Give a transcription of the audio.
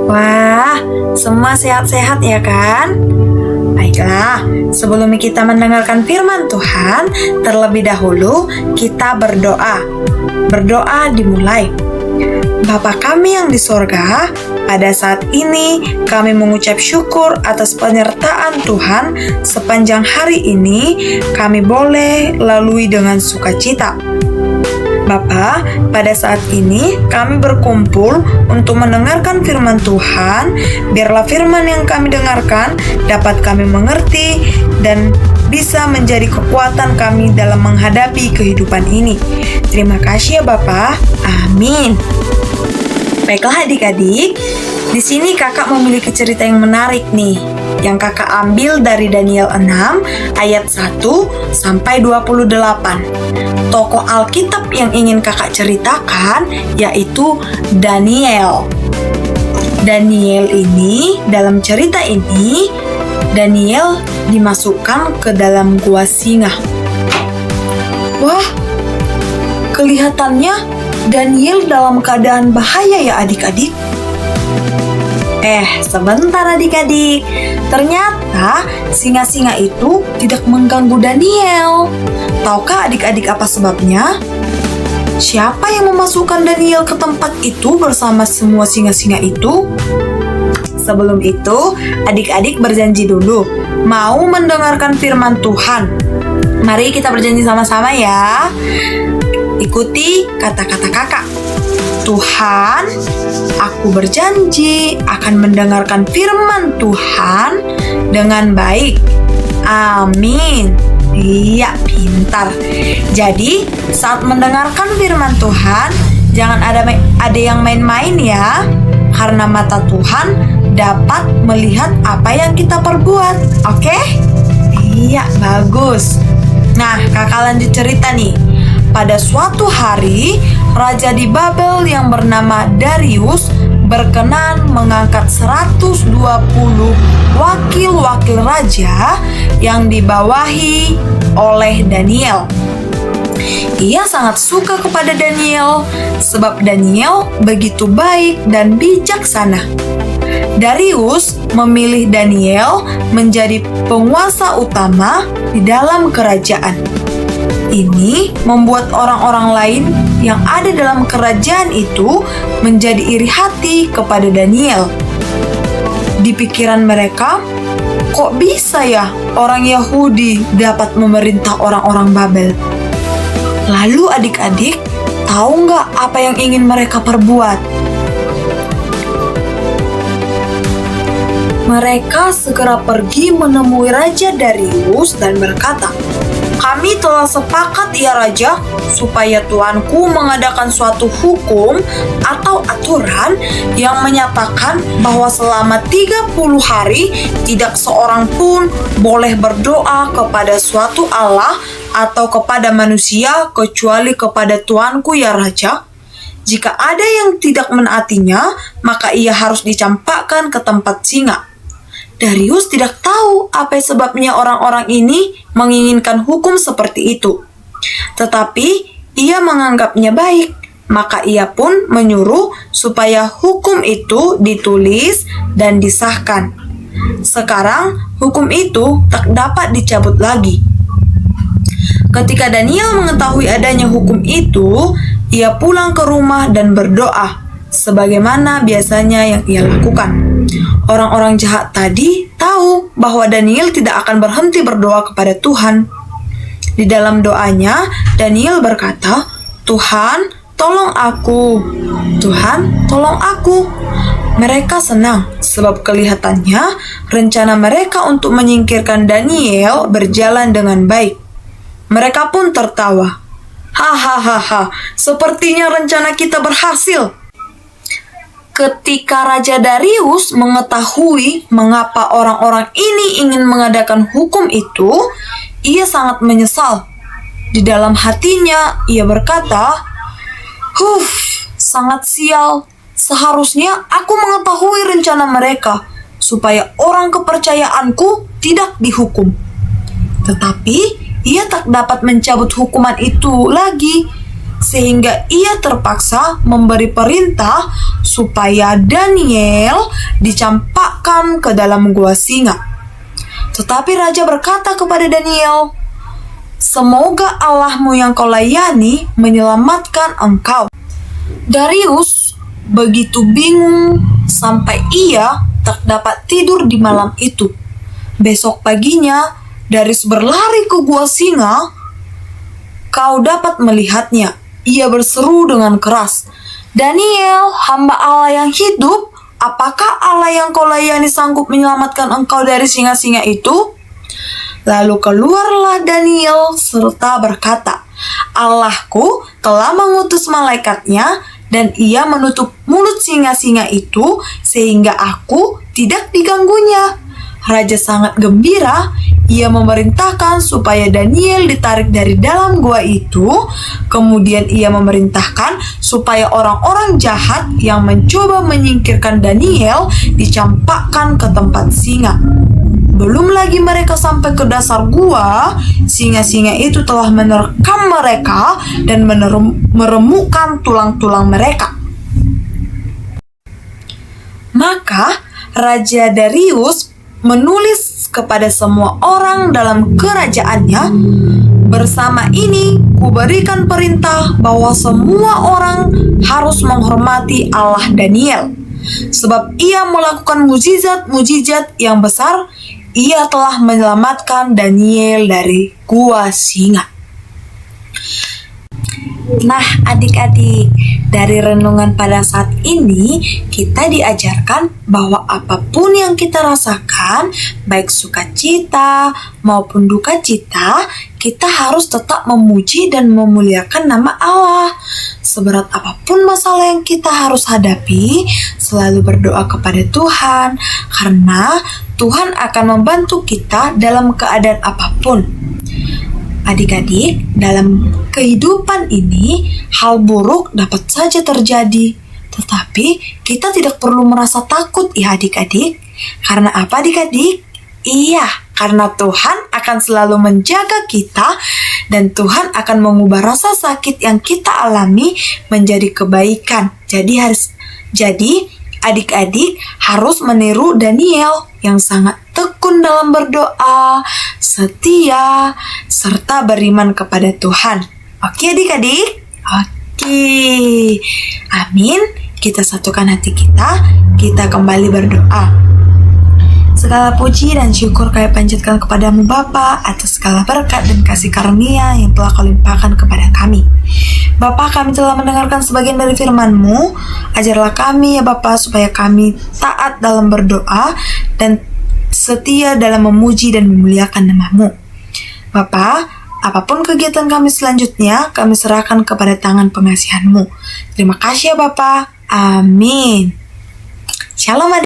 Wah, semua sehat-sehat ya kan? Baiklah, sebelum kita mendengarkan firman Tuhan, terlebih dahulu kita berdoa. Berdoa dimulai. Bapa kami yang di sorga, pada saat ini kami mengucap syukur atas penyertaan Tuhan sepanjang hari ini kami boleh lalui dengan sukacita. Bapa, pada saat ini kami berkumpul untuk mendengarkan firman Tuhan. Biarlah firman yang kami dengarkan dapat kami mengerti dan bisa menjadi kekuatan kami dalam menghadapi kehidupan ini. Terima kasih ya Bapa. Amin. Baiklah adik-adik, di sini kakak memiliki cerita yang menarik nih, yang kakak ambil dari Daniel 6 ayat 1 sampai 28. Tokoh Alkitab yang ingin kakak ceritakan yaitu Daniel. Daniel ini, dalam cerita ini, Daniel dimasukkan ke dalam gua singa. Wah, kelihatannya Daniel dalam keadaan bahaya ya adik-adik. Sebentar adik-adik. Ternyata singa-singa itu tidak mengganggu Daniel. Tahukah adik-adik apa sebabnya? Siapa yang memasukkan Daniel ke tempat itu bersama semua singa-singa itu? Sebelum itu, adik-adik berjanji dulu mau mendengarkan firman Tuhan. Mari kita berjanji sama-sama ya. Ikuti kata-kata kakak. Tuhan, aku berjanji akan mendengarkan firman Tuhan dengan baik. Amin. Iya, pintar. Jadi, saat mendengarkan firman Tuhan, jangan ada yang main-main ya. Karena mata Tuhan dapat melihat apa yang kita perbuat. Oke? Iya, bagus. Nah, kakak lanjut cerita nih. Pada suatu hari, raja di Babel yang bernama Darius berkenan mengangkat 120 wakil-wakil raja yang dibawahi oleh Daniel. Ia sangat suka kepada Daniel, sebab Daniel begitu baik dan bijaksana. Darius memilih Daniel menjadi penguasa utama di dalam kerajaan. Ini membuat orang-orang lain yang ada dalam kerajaan itu menjadi iri hati kepada Daniel. Di pikiran mereka, kok bisa ya orang Yahudi dapat memerintah orang-orang Babel? Lalu adik-adik, tahu nggak apa yang ingin mereka perbuat? Mereka segera pergi menemui Raja Darius dan berkata, "Kami telah sepakat ya Raja, supaya Tuanku mengadakan suatu hukum atau aturan yang menyatakan bahwa selama 30 hari tidak seorang pun boleh berdoa kepada suatu Allah atau kepada manusia kecuali kepada Tuanku ya Raja. Jika ada yang tidak menaatinya, maka ia harus dicampakkan ke tempat singa." Darius tidak tahu apa sebabnya orang-orang ini menginginkan hukum seperti itu. Tetapi ia menganggapnya baik, maka ia pun menyuruh supaya hukum itu ditulis dan disahkan. Sekarang hukum itu tak dapat dicabut lagi. Ketika Daniel mengetahui adanya hukum itu, ia pulang ke rumah dan berdoa, sebagaimana biasanya yang ia lakukan. Orang-orang jahat tadi tahu bahwa Daniel tidak akan berhenti berdoa kepada Tuhan. Di dalam doanya, Daniel berkata, "Tuhan, tolong aku. Tuhan, tolong aku." Mereka senang sebab kelihatannya rencana mereka untuk menyingkirkan Daniel berjalan dengan baik. Mereka pun tertawa. "Hahaha, sepertinya rencana kita berhasil." Ketika Raja Darius mengetahui mengapa orang-orang ini ingin mengadakan hukum itu, ia sangat menyesal. Di dalam hatinya, ia berkata, sangat sial. Seharusnya aku mengetahui rencana mereka, supaya orang kepercayaanku tidak dihukum. Tetapi, ia tak dapat mencabut hukuman itu lagi, sehingga ia terpaksa memberi perintah supaya Daniel dicampakkan ke dalam gua singa. Tetapi raja berkata kepada Daniel, "Semoga Allahmu yang kau layani menyelamatkan engkau." Darius begitu bingung sampai ia tak dapat tidur di malam itu. Besok paginya, Darius berlari ke gua singa. Kau dapat melihatnya. Ia berseru dengan keras, "Daniel, hamba Allah yang hidup, apakah Allah yang kau layani sanggup menyelamatkan engkau dari singa-singa itu?" Lalu keluarlah Daniel serta berkata, "Allahku telah mengutus malaikatnya dan ia menutup mulut singa-singa itu sehingga aku tidak diganggunya." Raja sangat gembira. Ia memerintahkan supaya Daniel ditarik dari dalam gua itu. Kemudian ia memerintahkan supaya orang-orang jahat yang mencoba menyingkirkan Daniel dicampakkan ke tempat singa. Belum lagi mereka sampai ke dasar gua, singa-singa itu telah menerkam mereka dan meremukkan tulang-tulang mereka. Maka Raja Darius menulis kepada semua orang dalam kerajaannya, "Bersama ini kuberikan perintah bahwa semua orang harus menghormati Allah Daniel, sebab ia melakukan mujizat-mujizat yang besar. Ia telah menyelamatkan Daniel dari gua singa." Nah, adik-adik, dari renungan pada saat ini kita diajarkan bahwa apapun yang kita rasakan, baik sukacita maupun duka cita, kita harus tetap memuji dan memuliakan nama Allah. Seberat apapun masalah yang kita harus hadapi, selalu berdoa kepada Tuhan, karena Tuhan akan membantu kita dalam keadaan apapun. Adik-adik, dalam kehidupan ini, hal buruk dapat saja terjadi. Tetapi, kita tidak perlu merasa takut ya adik-adik. Karena apa adik-adik? Iya, karena Tuhan akan selalu menjaga kita dan Tuhan akan mengubah rasa sakit yang kita alami menjadi kebaikan. Jadi adik-adik harus meniru Daniel yang sangat tekun dalam berdoa, setia, serta beriman kepada Tuhan. Oke adik-adik? Oke. Amin. Kita satukan hati kita kembali berdoa. Segala puji dan syukur kami panjatkan kepadamu Bapa atas segala berkat dan kasih karunia yang telah kau limpahkan kepada kami. Bapa, kami telah mendengarkan sebagian dari firman-Mu. Ajarlah kami ya Bapa supaya kami taat dalam berdoa dan setia dalam memuji dan memuliakan nama-Mu. Bapa, apapun kegiatan kami selanjutnya, kami serahkan kepada tangan pengasihan-Mu. Terima kasih ya Bapa. Amin. Shalom adik.